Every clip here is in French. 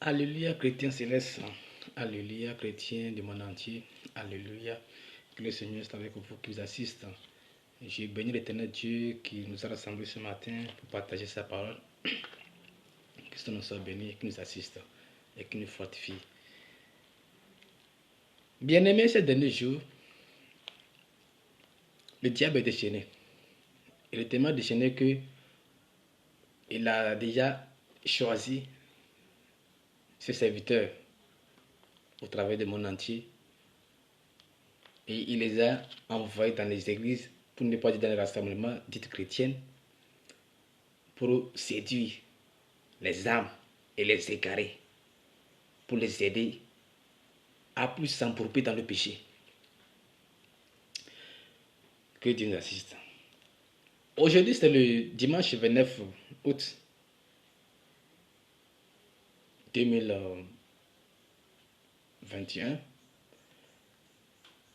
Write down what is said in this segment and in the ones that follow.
Alléluia, chrétien céleste. Alléluia, chrétien du monde entier. Alléluia. Que le Seigneur soit avec vous, qui vous assiste. J'ai béni l'éternel Dieu qui nous a rassemblés ce matin pour partager sa parole. Que ce nous soit béni, qui nous assiste et qui nous fortifie. Bien-aimé, ces derniers jours, le diable est déchaîné. Il est tellement déchaîné que il a déjà choisi ses serviteurs au travers du monde entier et il les a envoyés dans les églises, pour ne pas dire dans les rassemblements dites chrétiennes, pour séduire les âmes et les égarer, pour les aider à plus s'embourber dans le péché. Que Dieu nous assiste. Aujourd'hui, c'est le dimanche 29 août 2021.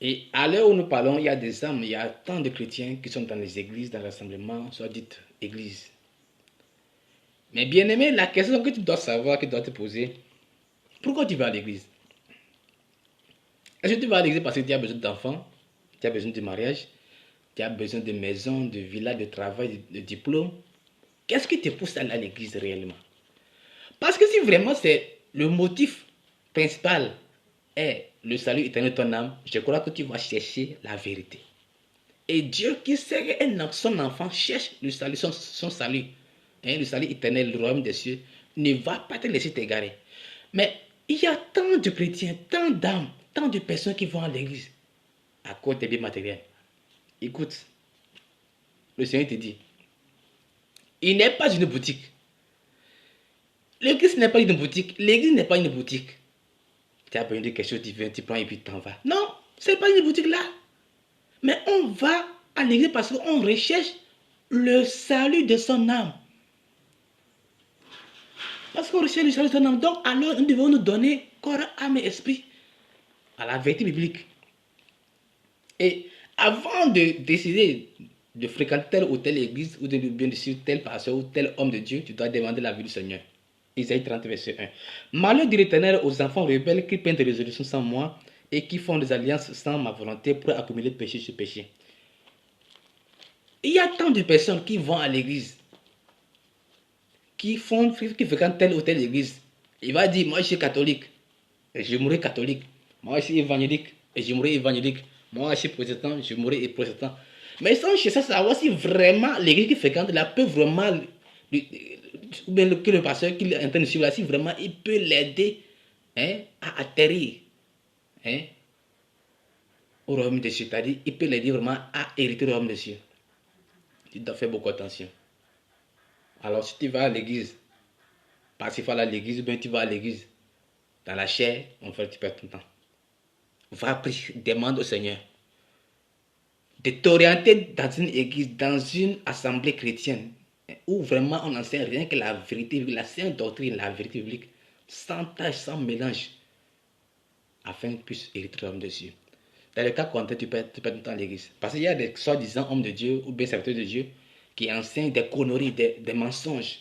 Et à l'heure où nous parlons, il y a des âmes, il y a tant de chrétiens qui sont dans les églises, dans les rassemblements, soit dites églises. Mais bien aimé, la question que tu dois savoir, que tu dois te poser, pourquoi tu vas à l'église? Est-ce que tu vas à l'église parce que tu as besoin d'enfants, tu as besoin de mariage, tu as besoin de maison, de villa, de travail, de diplôme? Qu'est-ce qui te pousse à aller à l'église réellement? Parce que si vraiment c'est le motif principal est le salut éternel de ton âme, je crois que tu vas chercher la vérité. Et Dieu qui sait que son enfant cherche le salut, son salut, le salut éternel, le royaume des cieux, ne va pas te laisser t'égarer. Mais il y a tant de chrétiens, tant d'âmes, tant de personnes qui vont à l'église à cause des biens matériels. Écoute, le Seigneur te dit, il n'est pas une boutique. L'église n'est pas une boutique. L'église n'est pas une boutique. Tu as besoin de quelque chose divin, tu prends et puis tu t'en vas. Non, ce n'est pas une boutique là. Mais on va à l'église parce qu'on recherche le salut de son âme. Parce qu'on recherche le salut de son âme. Donc alors nous devons nous donner corps, âme et esprit à la vérité biblique. Et avant de décider de fréquenter telle ou telle église ou de bien suivre tel pasteur ou tel homme de Dieu, tu dois demander la vie du Seigneur. Isaïe 30, verset 1. Malheur dit l'Éternel aux enfants rebelles qui prennent des résolutions sans moi et qui font des alliances sans ma volonté pour accumuler péché sur péché. Il y a tant de personnes qui vont à l'église, qui fréquentent telle ou telle église. Il va dire, moi je suis catholique, et je mourrai catholique. Moi je suis évangélique, et je mourrai évangélique. Moi je suis protestant, je mourrai protestant. Mais ils sont cherchés à savoir si vraiment l'église qui fréquente là peut vraiment, ou bien que le pasteur qui est en train de suivre là, si vraiment il peut l'aider à atterrir au royaume des cieux. C'est-à-dire, il peut l'aider vraiment à hériter le royaume des cieux. Tu dois faire beaucoup attention. Alors, si tu vas à l'église, parce qu'il faut aller à l'église, ou bien tu vas à l'église dans la chair, en fait, tu perds ton temps. Va prier, demande au Seigneur de t'orienter dans une église, dans une assemblée chrétienne, où vraiment on n'enseigne rien que la vérité, la sainte doctrine, la vérité biblique, sans tâche, sans mélange, afin que tu puisses hériter le royaume de Dieu. Dans le cas contraire, tu perds ton temps à l'église. Parce qu'il y a des soi-disant hommes de Dieu ou bien serviteurs de Dieu qui enseignent des conneries, des mensonges.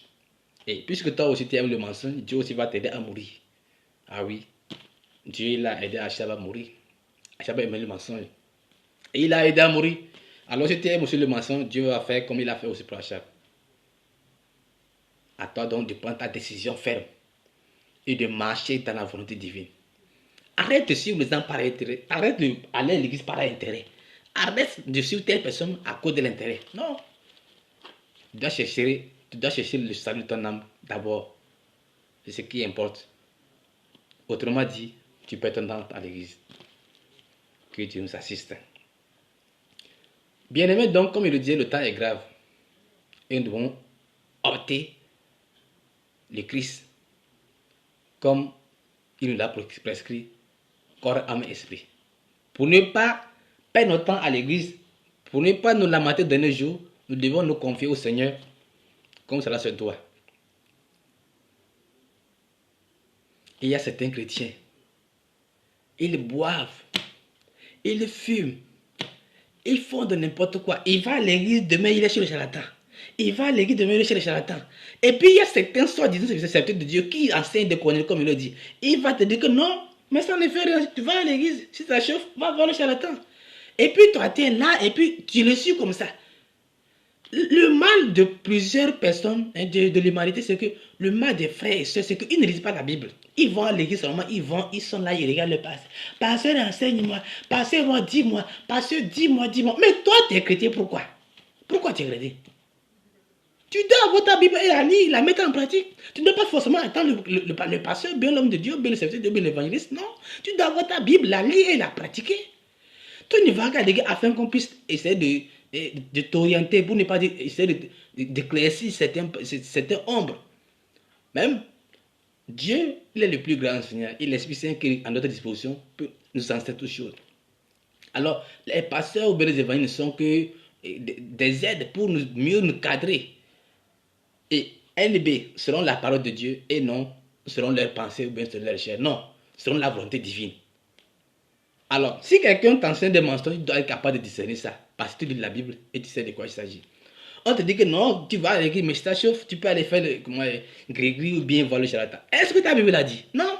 Et puisque toi aussi tu aimes le mensonge, Dieu aussi va t'aider à mourir. Ah oui, Dieu l'a aidé Achab à mourir. Achab aimait le mensonge. Et il a aidé à mourir. Alors si tu aimes aussi le mensonge, Dieu va faire comme il a fait aussi pour Achab. À toi donc de prendre ta décision ferme et de marcher dans la volonté divine. Arrête de suivre les gens par intérêt. Arrête d'aller à l'église par intérêt. Arrête de suivre telle personne à cause de l'intérêt. Non. Tu dois chercher le salut de ton âme d'abord. C'est ce qui importe. Autrement dit, tu perds ton temps à l'église. Que Dieu nous assiste. Bien aimé, donc, comme il le disait, le temps est grave. Et nous devons opter le Christ comme il nous l'a prescrit, corps, âme et esprit. Pour ne pas perdre notre temps à l'église, pour ne pas nous lamenter de nos jours, nous devons nous confier au Seigneur comme cela se doit. Il y a certains chrétiens, ils boivent, ils fument, ils font de n'importe quoi. Il va à l'église, demain il est sur le charlatan. il va à l'église demeurer chez les charlatans. Et puis il y a certains soi-disant serviteurs de Dieu qui enseignent des conneries comme il le dit. Il va te dire que non, mais ça ne fait rien. Tu vas à l'église, si ça chauffe, va voir le charlatan. Et puis toi, tu es là et puis tu le suis comme ça. Le mal de plusieurs personnes de l'humanité, c'est que le mal des frères et sœurs, c'est qu'ils ne lisent pas la Bible. Ils vont à l'église seulement, ils sont là, ils regardent le pasteur. Pasteur, enseigne-moi. Pasteur, moi, dis-moi. Pasteur, dis-moi, dis-moi. Mais toi, tu es chrétien, pourquoi? Pourquoi tu es chrétien? Tu dois avoir ta Bible et la lire, la mettre en pratique. Tu ne dois pas forcément attendre le pasteur, bien l'homme de Dieu, bien le serviteur de Dieu, bien l'évangéliste. Non. Tu dois avoir ta Bible, la lire et la pratiquer. Tu ne vas pas l'église afin qu'on puisse essayer de t'orienter pour ne pas dire, essayer d'éclaircir certaines ombres. Même Dieu, il est le plus grand Seigneur. Et l'Esprit Saint qui est à notre disposition peut nous enseigner toutes choses. Alors, les pasteurs ou bien les évangélistes ne sont que des aides pour mieux nous cadrer. Et LB, selon la parole de Dieu et non selon leurs pensées ou bien selon leur chair. Non, selon la volonté divine. Alors, si quelqu'un t'enseigne des mensonges, tu dois être capable de discerner ça. Parce que tu lis la Bible et tu sais de quoi il s'agit. On te dit que non, tu vas à l'église, mais si ça chauffe, tu peux aller faire le gris ou bien voir le charlatan. Est-ce que ta Bible l'a dit? Non.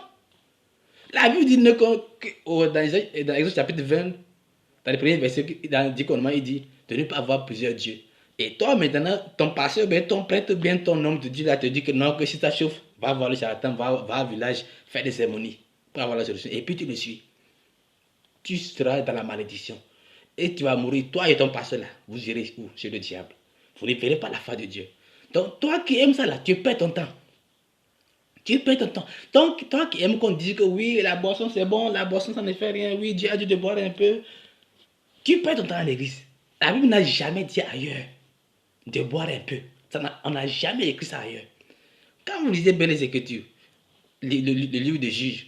La Bible dit dans Exode chapitre 20, dans le premier verset, dans le 10 commandements, il dit de ne pas avoir plusieurs dieux. Et toi, maintenant, ton pasteur, bien ton prêtre, bien ton homme de Dieu, là, te dit que non, que si ça chauffe, va voir le charlatan, va au village, faire des cérémonies pour avoir la solution. Et puis tu le suis. Tu seras dans la malédiction. Et tu vas mourir, toi et ton pasteur là. Vous irez où? Chez le diable. Vous ne verrez pas la foi de Dieu. Donc, toi qui aimes ça là, tu perds ton temps. Tu perds ton temps. Donc, toi qui aimes qu'on dise que oui, la boisson c'est bon, la boisson ça ne fait rien, oui, Dieu a dû de boire un peu. Tu perds ton temps à l'église. La Bible n'a jamais dit ailleurs de boire un peu. On n'a jamais écrit ça ailleurs. Quand vous lisez bien les Écritures, le livre de Juges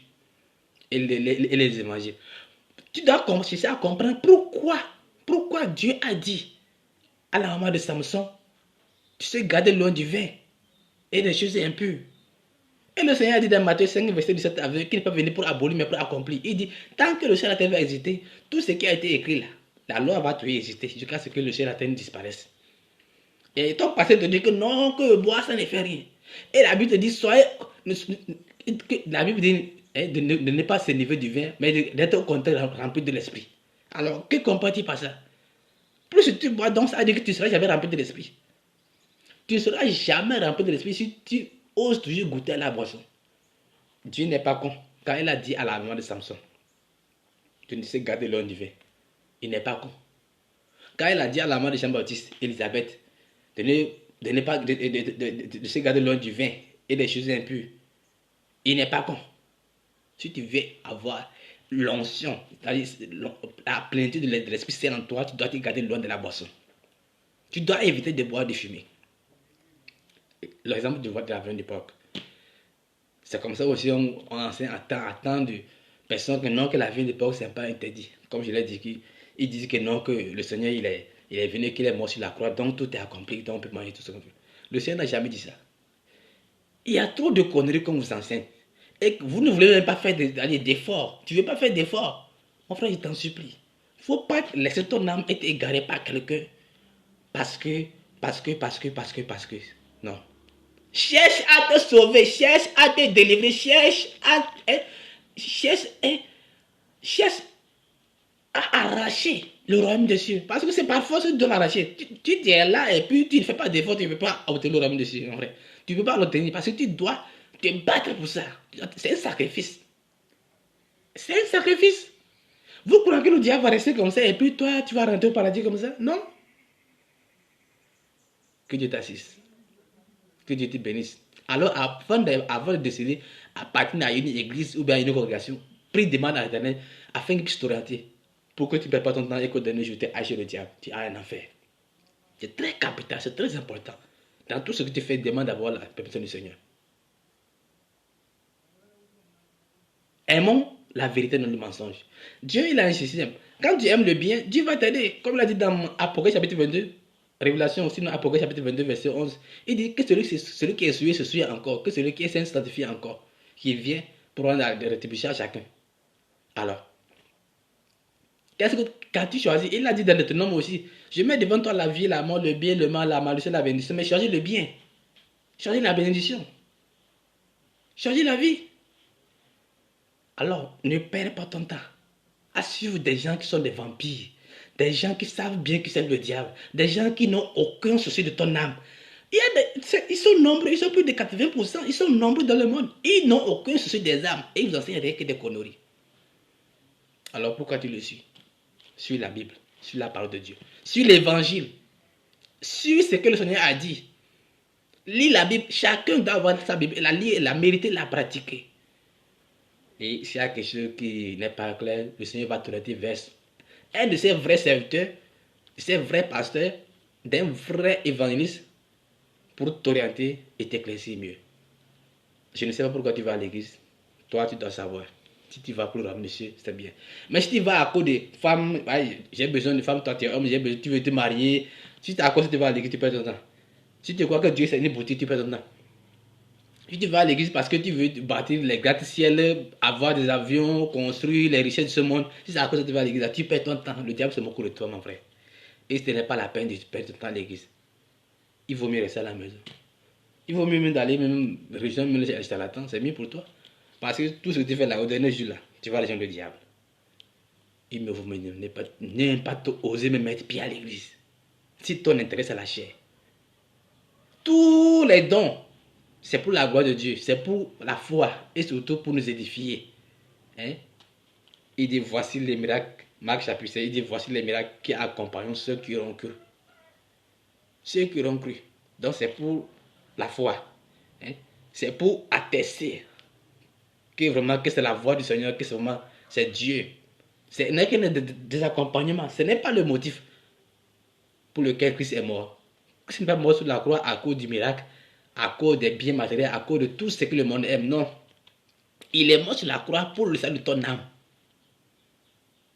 et les évangiles, tu dois commencer à comprendre pourquoi Dieu a dit à la maman de Samson, tu sais garder loin du vin et des choses impures. Et le Seigneur a dit dans Matthieu 5, verset 17 à 20, qu'il n'est pas venu pour abolir, mais pour accomplir. Il dit, tant que le ciel et la terre va exister, tout ce qui a été écrit là, la loi va toujours exister, jusqu'à ce que le ciel et la terre disparaissent. Et ton pasteur te dit que non, que boire, ça ne fait rien. Et la Bible te dit, la Bible dit de ne pas s'élever du vin, mais d'être au contraire rempli de l'esprit. Alors, que comprends-tu par ça? Plus tu bois, donc ça veut dire que tu ne seras jamais rempli de l'esprit. Tu ne seras jamais rempli de l'esprit si tu oses toujours goûter à la boisson. Dieu n'est pas con. Quand il a dit à la maman de Samson, tu ne sais garder l'eau du vin, il n'est pas con. Quand il a dit à la maman de Jean-Baptiste, Élisabeth, de se garder loin du vin et des choses impures, il n'est pas con. Si tu veux avoir l'onction, la plénitude de l'Esprit Saint en toi, tu dois te garder loin de la boisson. Tu dois éviter de boire, de fumer. L'exemple de la vin d'époque. C'est comme ça aussi on enseigne à tant de personnes que non, que la vin d'époque c'est pas interdit. Comme je l'ai dit, ils disent que non, que le Seigneur il est venu, qu'il est mort sur la croix, donc tout est accompli, donc on peut manger tout ce qu'on veut. Le Seigneur n'a jamais dit ça. Il y a trop de conneries qu'on vous enseigne. Et vous ne voulez même pas faire d'efforts. Tu ne veux pas faire d'efforts. Mon frère, je t'en supplie. Il ne faut pas laisser ton âme être égarée par quelqu'un. Parce que. Non. Cherche à te sauver. Cherche à te délivrer. Cherche à arracher le royaume de Dieu. Parce que c'est par force que tu dois l'arracher. Tu es là et puis tu ne fais pas d'efforts. Tu ne peux pas obtenir le royaume de Dieu. Tu ne peux pas l'obtenir parce que tu dois te battre pour ça. C'est un sacrifice. C'est un sacrifice. Vous croyez que le diable va rester comme ça et puis toi, tu vas rentrer au paradis comme ça? Non. Que Dieu t'assiste. Que Dieu te bénisse. Alors, avant de décider à partir à une église ou bien à une congrégation, prie, demande à l'Éternel afin qu'il puisse t'orienter pour que tu ne perdes pas ton temps et qu'au dernier jour, tu ailles chez le diable. Tu as un enfer. C'est très capital, c'est très important. Dans tout ce que tu fais, demande d'avoir la permission du Seigneur. Aimons la vérité, non le mensonge. Dieu, il a un système. Quand tu aimes le bien, Dieu va t'aider. Comme il l'a dit dans Apocalypse chapitre 22, Révélation aussi, dans Apocalypse chapitre 22, verset 11, il dit que celui qui est souillé se souille encore, que celui qui est saint se sanctifie encore, qui vient pour rendre la rétribution à chacun. Alors, Qu'est-ce que quand tu choisis, il a dit dans Deutéronome aussi, je mets devant toi la vie, la mort, le bien, le mal, la malédiction, la bénédiction, mais choisis le bien. Choisis la bénédiction. Choisis la vie. Alors, ne perds pas ton temps à suivre des gens qui sont des vampires, des gens qui savent bien que c'est le diable, des gens qui n'ont aucun souci de ton âme. Ils sont nombreux, ils sont plus de 80%, ils sont nombreux dans le monde. Ils n'ont aucun souci des âmes et ils vous enseignent rien que des conneries. Alors pourquoi tu le suis? Suis la Bible, suis la parole de Dieu, suis l'évangile, suis ce que le Seigneur a dit. Lis la Bible, chacun doit avoir sa Bible, la lire, la mériter, la pratiquer. Et s'il y a quelque chose qui n'est pas clair, le Seigneur va te le dire vers un de ses vrais serviteurs, de ses vrais pasteurs, d'un vrai évangéliste pour t'orienter et t'éclaircir mieux. Je ne sais pas pourquoi tu vas à l'église. Toi, tu dois savoir. Si tu vas pour le monsieur, c'est bien. Mais si tu vas à cause des femmes, j'ai besoin de femmes, toi tu es homme, tu veux te marier. Si tu es à cause, tu vas à l'église, tu perds ton temps. Si tu crois que Dieu c'est une boutique, tu perds ton temps. Si tu vas à l'église parce que tu veux bâtir les gratte-ciel, avoir des avions, construire les richesses de ce monde, si c'est à cause que tu vas à l'église, tu perds ton temps. Le diable se moque de toi, mon frère. Et ce n'est pas la peine de perdre ton temps à l'église. Il vaut mieux rester à la maison. Il vaut mieux même d'aller même rejoindre les charlatans, c'est mieux pour toi. Parce que tout ce que tu fais là, au dernier jour là, tu vas rejoindre le diable. Il me vaut mieux ne pas oser me mettre pied à l'église. Si ton intérêt c'est la chair. Tous les dons, c'est pour la gloire de Dieu, c'est pour la foi et surtout pour nous édifier. Hein? Il dit voici les miracles, Marc chapitre 6, il dit voici les miracles qui accompagnent ceux qui auront cru. Ceux qui auront cru. Donc c'est pour la foi. Hein? C'est pour attester que vraiment que c'est la voix du Seigneur, que c'est vraiment c'est Dieu. Ce n'est qu'un des accompagnements, ce n'est pas le motif pour lequel Christ est mort. Christ n'est pas mort sur la croix à cause du miracle, à cause des biens matériels, à cause de tout ce que le monde aime. Non. Il est mort sur la croix pour le salut de ton âme.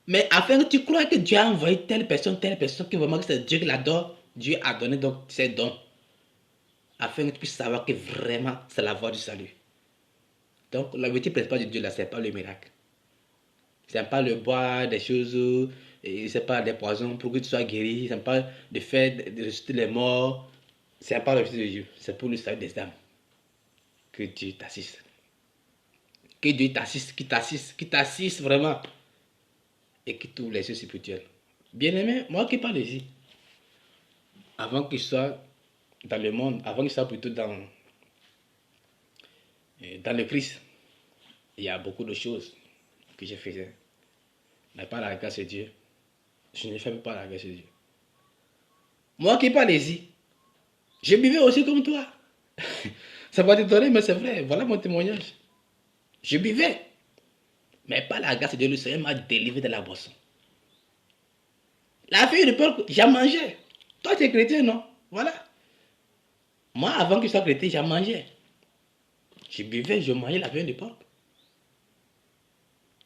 Mais afin que tu crois que Dieu a envoyé telle personne, que vraiment que c'est Dieu qui l'adore, Dieu a donné donc ses dons. Afin que tu puisses savoir que vraiment c'est la voie du salut. Donc la vérité principale de Dieu là, c'est pas le miracle. C'est pas le boire des choses, c'est pas des poisons pour que tu sois guéri, c'est pas le fait de ressusciter les morts, c'est pas le vérité de Dieu, c'est pour le salut des âmes. Que Dieu t'assiste. Que Dieu t'assiste, qui t'assiste vraiment. Et qui t'ouvre les yeux spirituels. Bien-aimé, moi qui parle ici, avant que je sois dans le monde, avant que je sois plutôt dans le Christ, il y a beaucoup de choses que je faisais. Mais par la grâce de Dieu, je ne fais pas la grâce de Dieu. Moi qui parle ici, je vivais aussi comme toi. Ça va t'étonner, mais c'est vrai. Voilà mon témoignage. Je buvais. Mais par la grâce de Dieu, le Seigneur m'a délivré de la boisson. La feuille de porc, j'en mangeais. Toi, tu es chrétien, non? Voilà. Moi, avant que je sois chrétien, j'en mangeais. Je buvais, je mangeais la feuille de porc.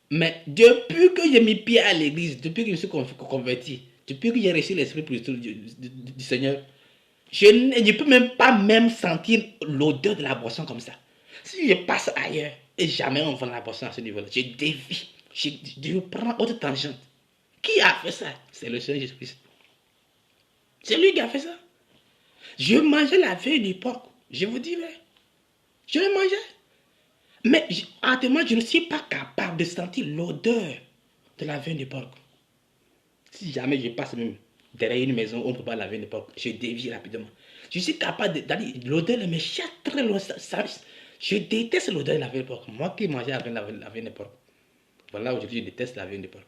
Mais depuis que j'ai mis pied à l'église, depuis que je me suis converti, depuis que j'ai reçu l'esprit du Seigneur, je ne peux même pas même sentir l'odeur de la boisson comme ça. Si je passe ailleurs et jamais on vend la boisson à ce niveau-là, je dévie, je prends autre tangente. Qui a fait ça? C'est le Seigneur Jésus-Christ. C'est lui qui a fait ça. Je mangeais la feuille du porc. Je vous dis, mais je le mangeais. Mais honnêtement, je ne suis pas capable de sentir l'odeur de la viande de porc. Si jamais je passe même derrière une maison où on ne peut pas la viande de porc, je dévie rapidement. Je suis capable d'aller, l'odeur me chasse très loin. Je déteste l'odeur de la viande de porc. Moi qui mangeais la viande de porc. Voilà, aujourd'hui, je déteste la viande de porc.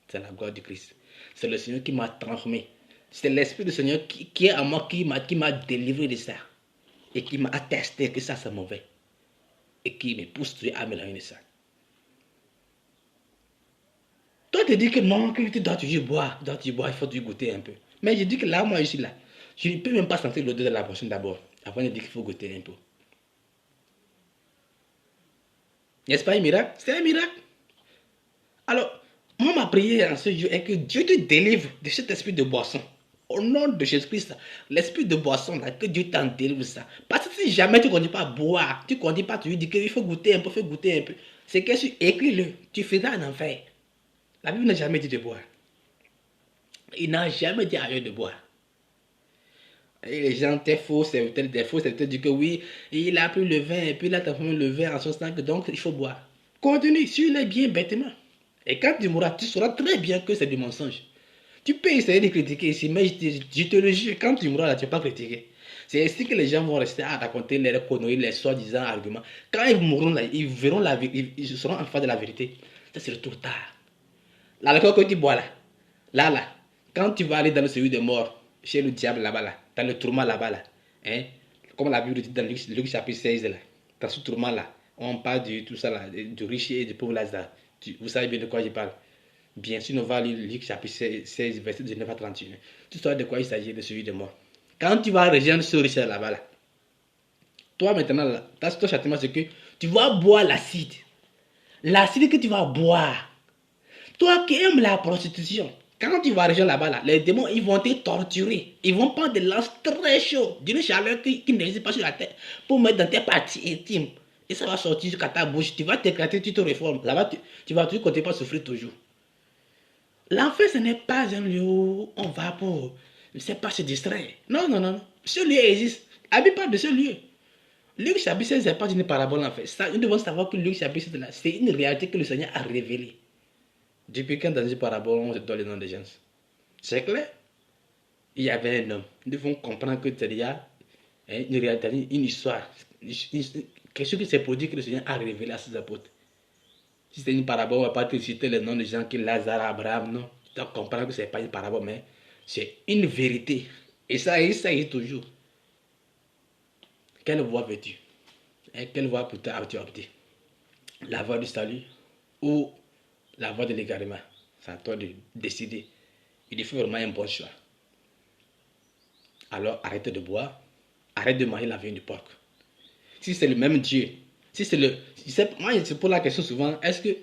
C'est la gloire du Christ. C'est le Seigneur qui m'a transformé. C'est l'Esprit du Seigneur qui est en moi, qui m'a délivré de ça. Et qui m'a attesté que ça, c'est mauvais. Et qui me pousse à m'éloigner de ça. Toi, tu dis que non, que tu dois toujours boire, il faut toujours goûter un peu. Mais je dis que là, moi, je suis là. Je ne peux même pas sentir l'odeur de la boisson d'abord, avant de dire qu'il faut goûter un peu. N'est-ce pas un miracle? C'est un miracle. Alors, moi, ma prière en ce jour est que Dieu te délivre de cet esprit de boisson. Au nom de Jésus-Christ, l'esprit de boisson, là, que Dieu t'en délivre ça. Parce que si jamais tu ne continues pas à boire, tu ne continues pas, tu lui dis qu'il faut goûter un peu, c'est que tu écris-le, tu feras un enfer. La Bible n'a jamais dit de boire. Il n'a jamais dit ailleurs de boire. Et les gens, tes faux serviteurs, des faux serviteurs disent que oui, il a pris le vin et puis il a transformé le vin en sauce tank, donc il faut boire. Continue, suis-le bien bêtement. Et quand tu mourras, tu sauras très bien que c'est du mensonge. Tu peux essayer de critiquer ici, mais je te le jure, quand tu mourras là, tu ne vas pas critiquer. C'est ainsi que les gens vont rester à raconter les conneries, les soi-disant arguments. Quand ils mourront là, ils verront la vérité, ils seront en face de la vérité. Ça c'est trop tard. L'alcool que tu bois là, quand tu vas aller dans le celui des morts, chez le diable là-bas, là, dans le tourment là-bas, là, hein, comme la Bible dit dans Luc chapitre 16, là, dans ce tourment là, on parle de tout ça là, du riche et du pauvre Lazare. Vous savez bien de quoi je parle. Bien sûr, on va lire Luc chapitre 16, verset 19 à 31. Tu sauras de quoi il s'agit de celui de mort. Quand tu vas rejoindre ce riche là-bas, là, toi maintenant, là, ton châtiment, c'est que tu vas boire l'acide. L'acide que tu vas boire. Toi qui aimes la prostitution, quand tu vas rejoindre là-bas, là, les démons, ils vont te torturer. Ils vont prendre des lances très chaudes, d'une chaleur qui n'existe pas sur la terre, pour mettre dans tes parties intimes. Et ça va sortir jusqu'à ta bouche. Tu vas t'éclater, tu te réformes. Là-bas, tu vas toujours continuer à souffrir toujours. L'enfer, ce n'est pas un lieu où on va pour, je ne sais pas, se distraire. Non, non, non. Ce lieu existe. Habite pas de ce lieu. Luc chapitre 16 n'est pas une parabole en fait. Ça, nous devons savoir que Luc chapitre 16 c'est une réalité que le Seigneur a révélée. Depuis quand dans une parabole on se donne les noms des gens? C'est clair. Il y avait un homme. Nous devons comprendre que c'est déjà une réalité, une histoire. Quelque chose qui s'est produit que le Seigneur a révélé à ses apôtres. Si c'est une parabole, on ne va pas te citer les noms des gens qui Lazare, Abraham, non. Tu dois comprendre que ce n'est pas une parabole, mais c'est une vérité. Et ça existe toujours. Quelle voie veux-tu? Et quelle voie pour toi as-tu opté? La voie du salut ou la voie de l'égarement? C'est à toi de décider. Il faut vraiment un bon choix. Alors arrête de boire, arrête de manger la viande du porc. Si c'est le même Dieu, si c'est le. Moi, je pose la question souvent, est-ce que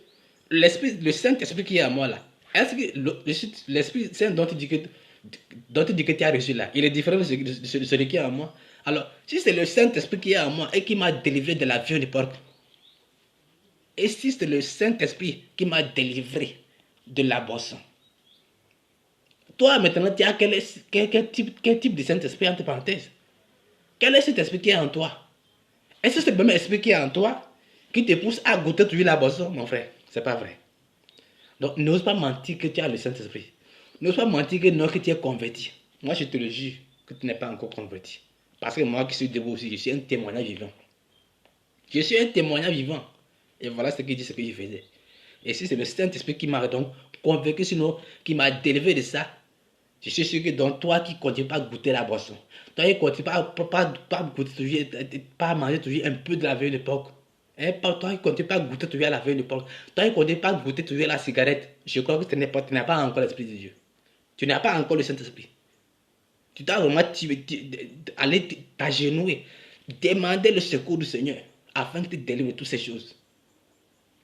l'esprit, le Saint-Esprit qui est à moi là, est-ce que l'Esprit Saint dont tu dis que tu as reçu là, il est différent de celui qui est à moi? Alors, si c'est le Saint-Esprit qui est à moi et qui m'a délivré de la viande du porc, et si c'est le Saint-Esprit qui m'a délivré de la boisson, toi maintenant, tu as quel type de Saint-Esprit entre parenthèses? Quel est cet esprit qui est en toi? Est-ce que c'est le même esprit qui est en toi qui te pousse à goûter toujours la boisson, mon frère? C'est pas vrai. Donc, n'ose pas mentir que tu as le Saint-Esprit. N'ose pas mentir que non, que tu es converti. Moi, je te le jure que tu n'es pas encore converti. Parce que moi qui suis debout aussi, je suis un témoignage vivant. Je suis un témoignage vivant. Et voilà ce qu'il dit, ce que je faisais. Et si c'est le Saint-Esprit qui m'a donc convaincu, sinon, qui m'a délivré de ça, je suis sûr que dans toi qui ne continue pas à goûter la boisson, toi qui ne continue pas goûter toujours, pas manger toujours un peu de la veille de porc, hein, toi qui ne continue pas à goûter toujours à la veille de porc, toi qui ne continue pas à goûter toujours à la cigarette, je crois que tu n'as pas encore l'Esprit de Dieu. Tu n'as pas encore le Saint-Esprit. Tu dois vraiment aller t'agenouiller, demander le secours du Seigneur afin qu'il te délivre de toutes ces choses.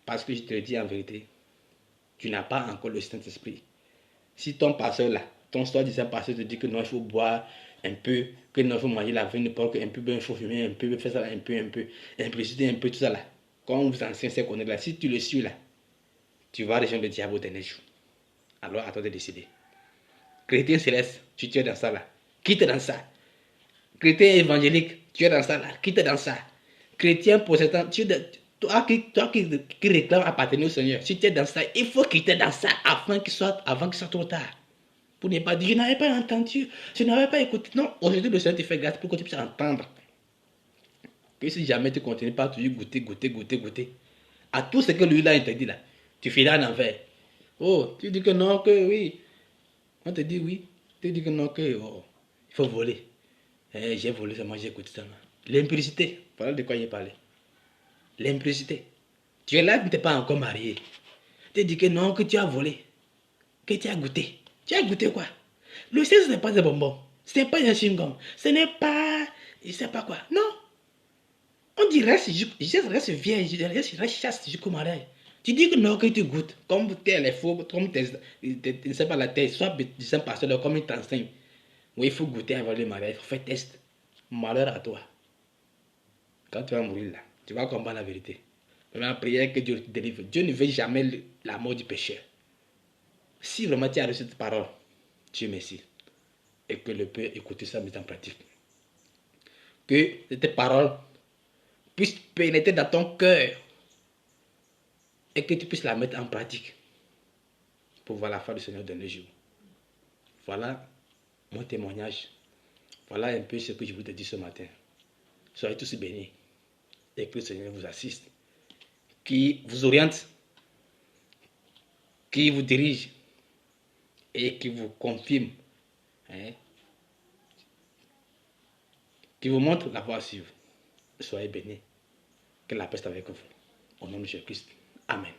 Parce que je te le dis en vérité, tu n'as pas encore le Saint-Esprit. Si ton pasteur là, ton soi-disant pasteur te dit que non, il faut boire un peu, que non, il faut manger la viande de porc un peu, il faut fumer un peu, faire ça un peu, impliciter un peu, tout ça là. Comme vous anciens se connaissent là, si tu le suis là, tu vas rejoindre le diable au dernier jour. Alors à toi de décider. Chrétien céleste, tu es dans ça là. Quitte dans ça. Chrétien évangélique, tu es dans ça là. Quitte dans ça. Chrétien protestant, toi qui réclame appartenir au Seigneur, si tu es dans ça, il faut quitter dans ça avant qu'il soit trop tard. Pour ne pas dire, je n'avais pas entendu, je n'avais pas écouté. Non, aujourd'hui le Seigneur te fait grâce pour que tu puisses entendre. Que si jamais tu continues pas à toujours goûter, à tout ce que lui là interdit là, tu finis en enfer. Oh, tu dis que non, que oui. On te dit oui. Tu dis que non, que oh, il faut voler. J'ai volé seulement, j'ai écouté seulement. L'impudicité, voilà de quoi il parlait. L'impudicité. Tu es là, tu n'es pas encore marié. Tu dis que non, que tu as volé, que tu as goûté. Tu as goûté quoi? Le sexe, ce n'est pas un bonbon. Ce n'est pas un chewing-gum. Ce n'est pas. Je ne sais pas quoi. Non. On dit reste vierge, reste chaste jusqu'au mariage. Tu dis que non, que tu goûtes. Comme tes faux, comme ne sais pas la tête, soit disant pasteur, comme il t'enseigne. Oui, il faut goûter avant le mariage, il faut faire test. Malheur à toi. Quand tu vas mourir là, tu vas comprendre la vérité. La prière que Dieu te délivre. Dieu ne veut jamais la mort du pécheur. Si vraiment tu as reçu cette parole, Dieu merci. Et que le Père écoute ça, mise en pratique. Que tes paroles puissent pénétrer dans ton cœur et que tu puisses la mettre en pratique pour voir la fin du Seigneur dans les jours. Voilà mon témoignage. Voilà un peu ce que je vous ai dit ce matin. Soyez tous bénis et que le Seigneur vous assiste, qui vous oriente, qui vous dirige et qui vous confirme, hein, qui vous montre la voie à suivre. Soyez bénis. Que la paix soit avec vous. Au nom de Jésus-Christ. Amen.